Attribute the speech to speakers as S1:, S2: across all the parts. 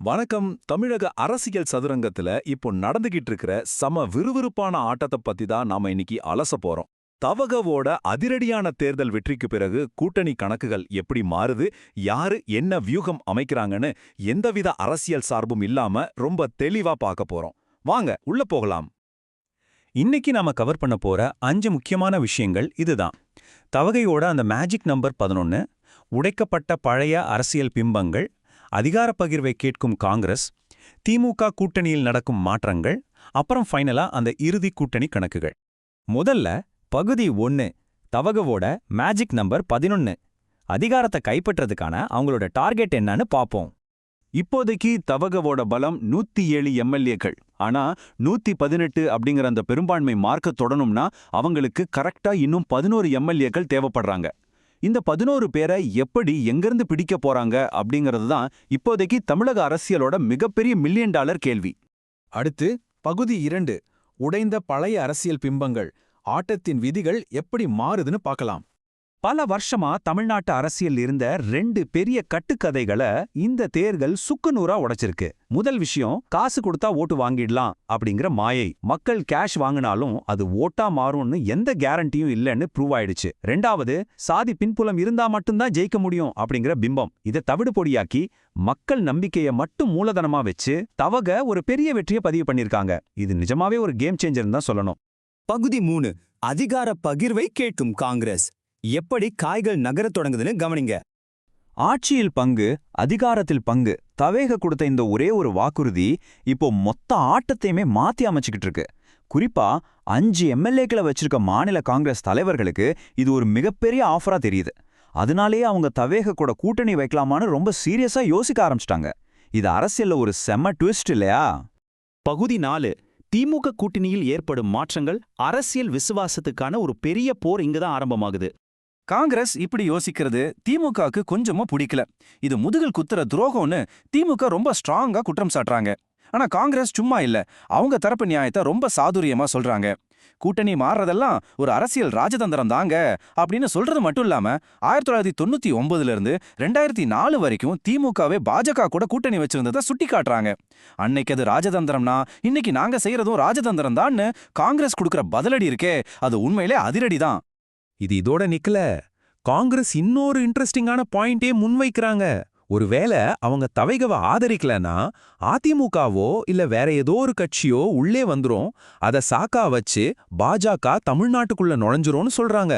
S1: வணக்கம். தமிழக அரசியல் சதுரங்கத்துல இப்போ நடந்துகிட்டு இருக்கிற விறுவிறுப்பான ஆட்டத்தை பத்தி தான் நாம இன்னைக்கு அலச போறோம். தவகவோட அதிரடியான தேர்தல் வெற்றிக்கு பிறகு கூட்டணி கணக்குகள் எப்படி மாறுது, யாரு என்ன வியூகம் அமைக்கிறாங்கன்னு எந்தவித அரசியல் சார்பும் இல்லாம ரொம்ப தெளிவா பார்க்க போறோம். வாங்க உள்ள போகலாம். இன்னைக்கு நாம கவர் பண்ண போற 5 முக்கியமான விஷயங்கள் இதுதான். தவகையோட அந்த மேஜிக் நம்பர் 11, உடைக்கப்பட்ட பழைய அரசியல் பிம்பங்கள், அதிகார பகிர்வை கேட்கும் காங்கிரஸ், திமுக கூட்டணியில் நடக்கும் மாற்றங்கள், அப்புறம் ஃபைனலா அந்த இறுதி கூட்டணி கணக்குகள்.
S2: முதல்ல பகுதி 1, தவகவோட மேஜிக் நம்பர் 11. அதிகாரத்தை கைப்பற்றதுக்கான அவங்களோட டார்கெட் என்னன்னு பாப்போம்.
S1: இப்போதைக்கு தவகவோட பலம் 107 எம்எல்ஏக்கள். ஆனா 118 அப்படிங்கிற அந்த பெரும்பான்மை மார்க்க தொடணும்னா அவங்களுக்கு கரெக்டா இன்னும் 11 எம்எல்ஏக்கள் தேவைப்படுறாங்க. இந்த 11 பேரை எப்படி எங்கிருந்து பிடிக்க போறாங்க அப்படிங்கிறது தான் இப்போதைக்கு தமிழக அரசியலோட மிகப்பெரிய மில்லியன் டாலர் கேள்வி.
S3: அடுத்து பகுதி 2, உடைந்த பழைய அரசியல் பிம்பங்கள், ஆட்டத்தின் விதிகள் எப்படி மாறுதுன்னு பார்க்கலாம்.
S2: பல வருஷமா தமிழ்நாட்டு அரசியல் இருந்த 2 பெரிய கட்டுக்கதைகளை இந்த தேர்தல் சுக்குநூறா உடைச்சிருக்கு. முதல் விஷயம், காசு கொடுத்தா ஓட்டு வாங்கிடலாம் அப்படிங்கிற மாயை. மக்கள் கேஷ் வாங்கினாலும் அது ஓட்டா மாறும்னு எந்த கேரண்டியும் இல்லைன்னு ப்ரூவ் ஆயிடுச்சு. 2வது, சாதி பின்புலம் இருந்தா மட்டும்தான் ஜெயிக்க முடியும் அப்படிங்கிற பிம்பம். இதை தவிடு பொடியாக்கி மக்கள் நம்பிக்கையை மட்டும் மூலதனமா வச்சு தவக ஒரு பெரிய வெற்றியை பதிவு பண்ணிருக்காங்க. இது நிஜமாவே ஒரு கேம் சேஞ்சர்னு தான் சொல்லணும்.
S4: பகுதி 3, அதிகார பகிர்வை கேட்கும் காங்கிரஸ், எப்படி காய்கள் நகரத் தொடங்குதுன்னு கவனிங்க.
S2: ஆட்சியில் பங்கு, அதிகாரத்தில் பங்கு, தவேக கொடுத்த இந்த ஒரே ஒரு வாக்குறுதி இப்போ மொத்த ஆட்டத்தையுமே மாத்தி அமைச்சுக்கிட்டு இருக்கு. குறிப்பா 5 எம்எல்ஏக்களை வச்சிருக்க மாநில காங்கிரஸ் தலைவர்களுக்கு இது ஒரு மிகப்பெரிய ஆஃபரா தெரியுது. அதனாலேயே அவங்க தவேக கூட கூட்டணி வைக்கலாமான்னு ரொம்ப சீரியஸா யோசிக்க ஆரம்பிச்சிட்டாங்க. இது அரசியல்ல ஒரு செம்ம ட்விஸ்ட் இல்லையா?
S5: பகுதி 4, திமுக கூட்டணியில் ஏற்படும் மாற்றங்கள், அரசியல் விசுவாசத்துக்கான ஒரு பெரிய போர் இங்குதான் ஆரம்பமாகுது.
S1: காங்கிரஸ் இப்படி யோசிக்கிறது திமுகவுக்கு கொஞ்சமும் பிடிக்கல. இது முதுகில் குத்துற துரோகம்னு திமுக ரொம்ப ஸ்ட்ராங்கா குற்றம் சாட்டுறாங்க. ஆனா காங்கிரஸ் சும்மா இல்ல, அவங்க தரப்பு நியாயத்தை ரொம்ப சாதுரியமா சொல்றாங்க. கூட்டணி மாறுறதெல்லாம் ஒரு அரசியல் ராஜதந்திரம் தாங்க அப்படின்னு சொல்றது மட்டும் இல்லாம 1999 இருந்து 2004 வரைக்கும் திமுகவே பாஜக கூட கூட்டணி வச்சிருந்ததை சுட்டி காட்டுறாங்க. அன்னைக்கு அது ராஜதந்திரம்னா இன்னைக்கு நாங்க செய்யறதும் ராஜதந்திரம் தான்னு காங்கிரஸ் கொடுக்கற பதிலடி இருக்கே, அது உண்மையிலே அதிரடி தான்.
S3: இது இதோட நிக்கல. காங்கிரஸ் இன்னொரு இன்ட்ரெஸ்டிங்கான பாயிண்டே முன்வைக்கிறாங்க. ஒருவேளை அவங்க தவைகவை ஆதரிக்கலனா அதிமுகவோ இல்ல வேற ஏதோ ஒரு கட்சியோ உள்ளே வந்துரும், அத சாக்கா வச்சு பாஜக தமிழ்நாட்டுக்குள்ள நுழைஞ்சிரும்னு சொல்றாங்க.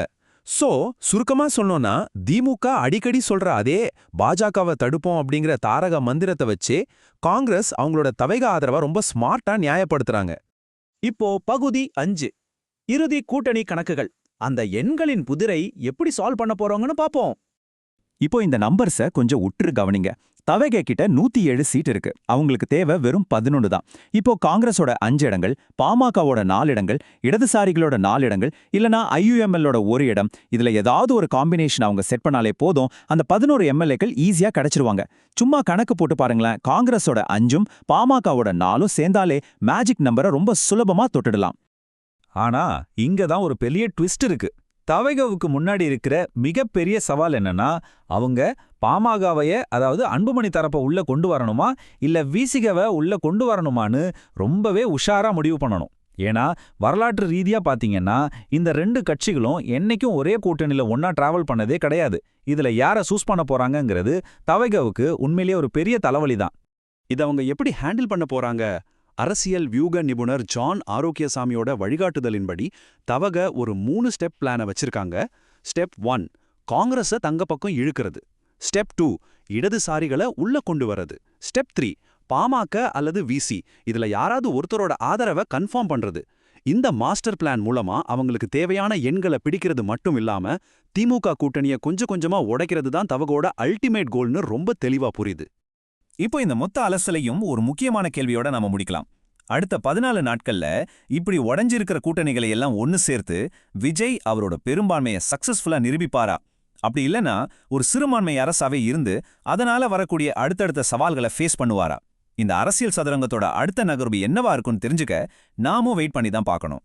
S3: சுருக்கமா சொன்னோம்னா திமுக அடிக்கடி சொல்ற அதே பாஜகவை தடுப்போம் அப்படிங்கிற தாரக மந்திரத்தை வச்சு காங்கிரஸ் அவங்களோட தவைக ஆதரவை ரொம்ப ஸ்மார்ட்டா நியாயப்படுத்துறாங்க.
S2: இப்போ பகுதி 5, இறுதி கூட்டணி கணக்குகள். அந்த எண்களின் புதிரை எப்படி சால்வ் பண்ண போறோங்கன்னு பாப்போம். இப்போ இந்த நம்பர்ஸை கொஞ்சம் உற்று கவனிங்க. தவேக கிட்ட 107 சீட் இருக்கு. அவங்களுக்கு தேவை வெறும் 11 தான். இப்போ காங்கிரஸோட 5 இடங்கள், பாமகவோட 4 இடங்கள், இடதுசாரிகளோட 4 இடங்கள், இல்லனா ஐயுஎம்எல்லோட 1 இடம், இதுல ஏதாவது ஒரு காம்பினேஷன் அவங்க செட் பண்ணாலே போதும், அந்த 11 எம்எல்ஏக்கள் ஈஸியா கிடைச்சிருவாங்க. சும்மா கணக்கு போட்டு பாருங்களேன். காங்கிரஸோட 5ம் பாமகவோட 4ம் சேர்ந்தாலே மேஜிக் நம்பரை ரொம்ப சுலபமா தொட்டுடலாம்.
S1: ஆனா இங்க தான் ஒரு பெரிய ட்விஸ்ட் இருக்கு. தவைகவுக்கு முன்னாடி இருக்கிற மிகப்பெரிய சவால் என்னன்னா, அவங்க பாமகவைய, அதாவது அன்புமணி தரப்ப உள்ள கொண்டு வரணுமா இல்ல விசிகவை உள்ள கொண்டு வரணுமான்னு ரொம்பவே உஷாரா முடிவு பண்ணணும். ஏன்னா வரலாற்று ரீதியா பாத்தீங்கன்னா இந்த 2 கட்சிகளும் என்னைக்கும் ஒரே கூட்டணியில ஒன்னா டிராவல் பண்ணதே கிடையாது. இதுல யாரை சூஸ் பண்ண போறாங்கங்கிறது தவைகவுக்கு உண்மையிலேயே ஒரு பெரிய தலைவலி தான்.
S5: இதை அவங்க எப்படி ஹேண்டில் பண்ண போறாங்க? அரசியல் வியூக நிபுணர் ஜான் ஆரோக்கியசாமியோட வழிகாட்டுதலின்படி தவக ஒரு 3 ஸ்டெப் பிளானை வச்சிருக்காங்க. ஸ்டெப் 1, காங்கிரஸை தங்க பக்கம் இழுக்கிறது. ஸ்டெப் 2, இடதுசாரிகளை உள்ள கொண்டு வரது. ஸ்டெப் 3, பாமக அல்லது விசி, இதுல யாராவது ஒருத்தரோட ஆதரவை கன்ஃபார்ம் பண்றது. இந்த மாஸ்டர் பிளான் மூலமா அவங்களுக்கு தேவையான எண்களை பிடிக்கிறது மட்டும் இல்லாம திமுக கூட்டணியை கொஞ்சம் கொஞ்சமா உடைக்கிறது தான் தவகோட அல்டிமேட் கோல்னு ரொம்ப தெளிவா புரியுது.
S2: இப்போ இந்த மொத்த அலசலையும் ஒரு முக்கியமான கேள்வியோட நாம முடிக்கலாம். அடுத்த 14 நாட்கள்ல இப்படி உடைஞ்சிருக்கிற கூட்டணிகளை எல்லாம் ஒன்னு சேர்த்து விஜய் அவரோட பெரும்பான்மையை சக்சஸ்ஃபுல்லா நிரூபிப்பாரா? அப்படி இல்லனா ஒரு சிறுபான்மை அரசாவே இருந்து அதனால வரக்கூடிய அடுத்தடுத்த சவால்களை ஃபேஸ் பண்ணுவாரா? இந்த அரசியல் சதுரங்கத்தோட அடுத்த நகர்வு என்னவா இருக்கும்னு தெரிஞ்சுக்க நாமும் வெயிட் பண்ணி தான் பார்க்கணும்.